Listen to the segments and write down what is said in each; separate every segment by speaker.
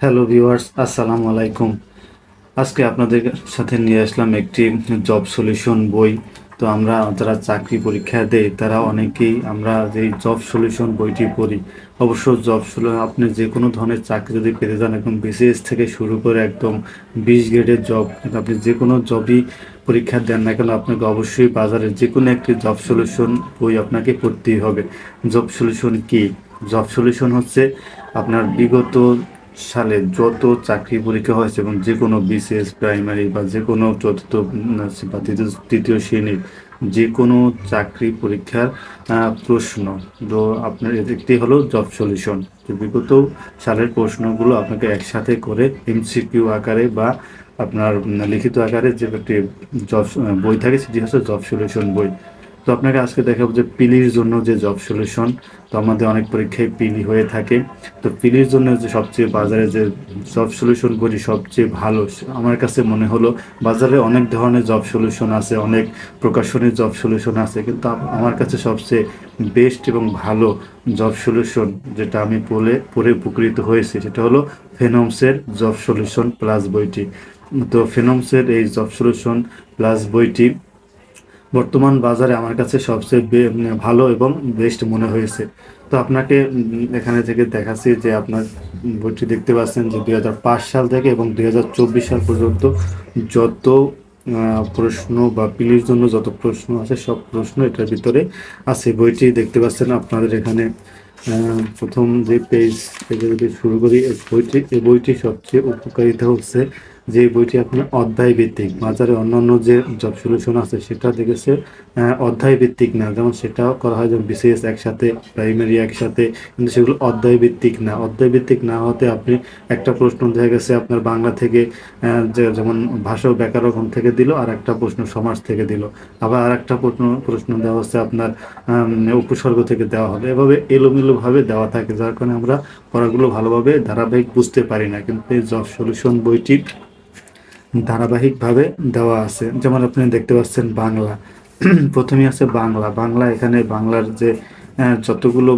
Speaker 1: Hello viewers, আসসালামু আলাইকুম। আজকে আপনাদের সাথে নিয়ে আসলাম একটি জব সলিউশন বই। তো আমরা যারা চাকরি পরীক্ষা দেই তারা অনেকেই আমরা যে জব সলিউশন বইটি পড়ি। অবশ্য আপনি যে কোনো ধরনের চাকরি যদি পেতে যান, একদম বিসিএস থেকে শুরু করে একদম 20 গ্রেডের জব, আপনি যে কোনো জবই পরীক্ষা দেন না কেন আপনাকে অবশ্যই বাজারে যে কোনো একটি জব সলিউশন বই আপনাকে পড়তেই হবে। জব সলিউশন কি? জব সলিউশন হচ্ছে আপনার বিগত সালে যত চাকরি পরীক্ষা হয়েছে এবং যে কোনো বিসিএস প্রাইমারি বা যে কোনো চতুর্থ বা তৃতীয় শ্রেণীর যে কোনো চাকরি পরীক্ষার প্রশ্ন। তো আপনার একটি হলো জব সলিউশন, যে বিগত সালের প্রশ্নগুলো আপনাকে একসাথে করে এমসিকিউ আকারে বা আপনার লিখিত আকারে যে একটি জব বই থাকে সেটি হচ্ছে জব সলিউশন বই। তো আপনাকে আজকে দেখাবো যে পিলির জন্য যে জব সলিউশন। তো আমাদের অনেক পরীক্ষায় পিলি হয়ে থাকে। তো পিলির জন্য যে সবচেয়ে বাজারে যে জব সলিউশন বলি সবচেয়ে ভালো আমার কাছে মনে হলো। বাজারে অনেক ধরনের জব সলিউশন আছে, অনেক প্রকাশনের জব সলিউশন আছে, কিন্তু আমার কাছে সবচেয়ে বেস্ট এবং ভালো জব সলিউশন যেটা আমি পড়ে উপকৃত হয়েছি সেটা হলো ফেনমসের জব সলিউশন প্লাস বইটি। তো ফেনমসের এই জব সলিউশন প্লাস বইটি বর্তমান বাজারে আমার কাছে সবচেয়ে ভালো এবং বেস্ট মনে হয়েছে। তো আপনাকে এখানে থেকে দেখাচ্ছি যে আপনার বইটি দেখতে পাচ্ছেন যে 2005 সাল থেকে এবং 2024 সাল পর্যন্ত যত প্রশ্ন বা পিলির জন্য যত প্রশ্ন আছে সব প্রশ্ন এটার ভিতরে আছে। বইটি দেখতে পাচ্ছেন আপনাদের এখানে প্রথম যে পেজ থেকে যদি শুরু করি, এই বইটি সবচেয়ে উপকারিতা হচ্ছে যে এই বইটি আপনার অধ্যায় ভিত্তিক। বাজারে অন্যান্য যে জব সলিউশন আছে সেটা দেখেছে অধ্যায় ভিত্তিক না, যেমন সেটাও করা হয় যেমন বিসিএস একসাথে, প্রাইমারি একসাথে, কিন্তু সেগুলো অধ্যায় ভিত্তিক না। অধ্যায় ভিত্তিক না হতে আপনি একটা প্রশ্ন দেখা গেছে আপনার বাংলা থেকে যেমন ভাষা ও ব্যাকরণ থেকে দিল, আর একটা প্রশ্ন সমাজ থেকে দিল, আবার আর একটা প্রশ্ন দেওয়া হচ্ছে আপনার উপসর্গ থেকে দেওয়া হবে। এভাবে এলোমেলোভাবে দেওয়া থাকে, যার কারণে আমরা পড়াগুলো ভালোভাবে ধারাবাহিক বুঝতে পারি না। কিন্তু এই জব সলিউশন বইটি ধারাবাহিকভাবে দেওয়া আছে। যেমন আপনি দেখতে পাচ্ছেন বাংলা, প্রথমেই আছে বাংলা। এখানে বাংলার যে যতগুলো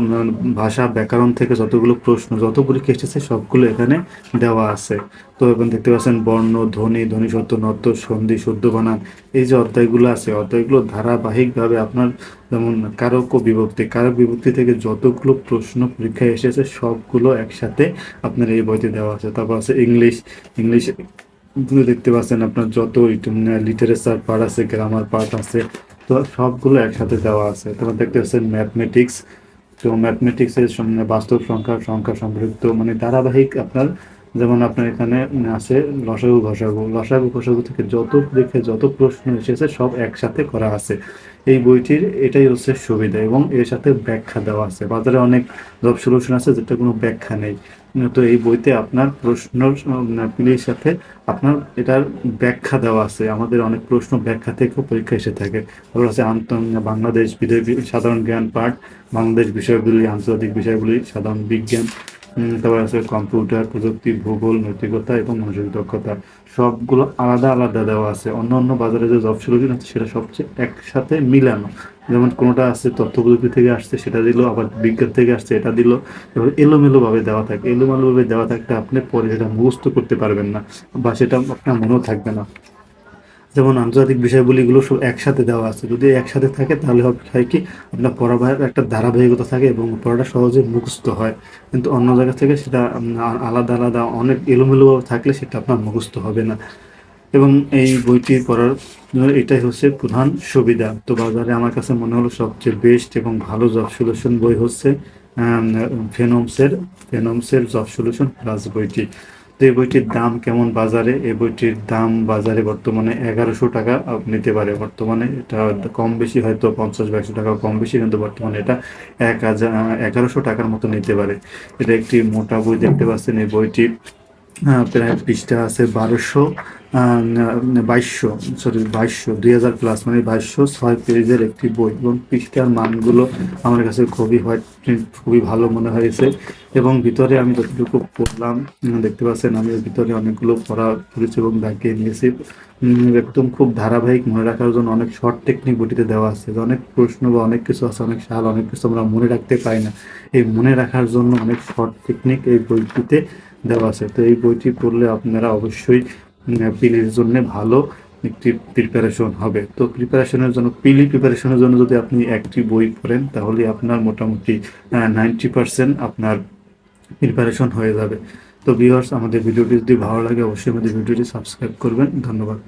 Speaker 1: ভাষা ব্যাকরণ থেকে যতগুলো প্রশ্ন যত পরীক্ষা এসেছে সবগুলো এখানে দেওয়া আছে। তো এখন দেখতে পাচ্ছেন বর্ণ, ধ্বনি, ধ্বনি সত্য, নত্য, সন্ধি, শুদ্ধ বানান, এই যে অধ্যায়গুলো আছে অধ্যায়গুলো ধারাবাহিকভাবে আপনার যেমন কারক বিভক্তি থেকে যতগুলো প্রশ্ন পরীক্ষায় এসেছে সবগুলো একসাথে আপনার এই বইতে দেওয়া আছে। তারপর আছে ইংলিশ। ইংলিশ দেখতে পাচ্ছেন আপনার যত লিটারেচার পার্ট আছে, গ্রামার পার্ট আছে, তো সবগুলো একসাথে দেওয়া আছে। তারপর দেখতে পাচ্ছেন ম্যাথমেটিক্স। তো ম্যাথমেটিক্সের বাস্তব সংখ্যা সম্পৃক্ত মানে ধারাবাহিক আপনার, যেমন আপনার এখানে আছে লসাগু থেকে যত দেখে যত প্রশ্ন এসেছে সব একসাথে করা আছে। এই বইটির এটাই হচ্ছে সুবিধা, এবং এর সাথে ব্যাখ্যা দেওয়া আছে। বাজারে অনেক জব সলিউশন আছে যেটা কোনো ব্যাখ্যা নেই, তো এই বইতে আপনার প্রশ্ন পিলির সাথে আপনার এটার ব্যাখ্যা দেওয়া আছে। আমাদের অনেক প্রশ্ন ব্যাখ্যা থেকেও পরীক্ষা এসে থাকে। তারপর আছে বাংলাদেশ বিদেশি সাধারণ জ্ঞান পাঠ, বাংলাদেশ বিষয়গুলি, আন্তর্জাতিক বিষয়গুলি, সাধারণ বিজ্ঞান, তারপর আছে কম্পিউটার প্রযুক্তি, ভূগোল, নৈতিকতা এবং মানসিক দক্ষতা। সবগুলো আলাদা আলাদা দেওয়া আছে। অন্য অন্য বাজারে যে জব সলিউশন আছে সেটা সবচেয়ে একসাথে মিলানো। যেমন কোনোটা আছে তথ্য প্রযুক্তি থেকে আসছে সেটা দিল, আবার বিজ্ঞান থেকে আসছে এটা দিল। এবার এলোমেলোভাবে দেওয়া থাকে, এলোমেলোভাবে দেওয়া থাকলে আপনি পরে সেটা মুখস্থ করতে পারবেন না বা সেটা আপনার মনেও থাকবে না। যেমন আন্তর্জাতিক বিষয়গুলিগুলো সব একসাথে দেওয়া আছে, যদি একসাথে থাকে তাহলে হয় কি আপনার পড়ার একটা ধারাবাহিকতা থাকে এবং পড়াটা সহজে মুখস্থ হয়। কিন্তু অন্য জায়গা থেকে সেটা আলাদা আলাদা অনেক এলোমেলোভাবে থাকলে সেটা আপনার মুখস্থ হবে না। এবং এই বইটি পড়ার এটাই হচ্ছে প্রধান সুবিধা। তো বাজারে আমার কাছে মনে হলো সবচেয়ে বেস্ট এবং ভালো জব সলিউশন বই হচ্ছে ফেনমসের জব সলিউশন প্লাস বইটি। তো এই বইটির দাম কেমন বাজারে? এই বইটির দাম বাজারে বর্তমানে 1100 টাকা নিতে পারে। বর্তমানে এটা কম বেশি হয়তো 50 বা 100 টাকা কম বেশি, কিন্তু বর্তমানে এটা 1100 টাকার মতো নিতে পারে। এটা একটি মোটা বই দেখতে পাচ্ছেন। এই বইটি প্রায় পৃষ্ঠা আছে 2000 প্লাস, মানে 2206 পেজের একটি বই, এবং পৃষ্ঠার মানগুলো আমার কাছে খুবই ভালো মনে হয়েছে। এবং ভিতরে আমি যতটুকু পড়লাম দেখতে পাচ্ছেন আমি এর ভিতরে অনেকগুলো পড়া করেছি এবং দাগিয়ে নিয়েছি। একদম খুব ধারাবাহিক মনে রাখার জন্য অনেক শর্ট টেকনিক বইটিতে দেওয়া আছে। অনেক প্রশ্ন বা অনেক কিছু আছে, অনেক সাল, অনেক কিছু আমরা মনে রাখতে পারি না। এই মনে রাখার জন্য অনেক শর্ট টেকনিক এই বইটিতে দেওয়া আছে। তো এই বইটি পড়লে আপনারা অবশ্যই পিলির জন্য ভালো একটি প্রিপারেশন হবে। তো প্রিপারেশনের জন্য পিলি প্রিপারেশনের জন্য যদি আপনি একটি বই পড়েন তাহলে আপনার মোটামুটি 90% আপনার প্রিপারেশন হয়ে যাবে। তো ভিউয়ার্স, আমাদের ভিডিওটি যদি ভালো লাগে অবশ্যই আমাদের ভিডিওটি সাবস্ক্রাইব করবেন। ধন্যবাদ।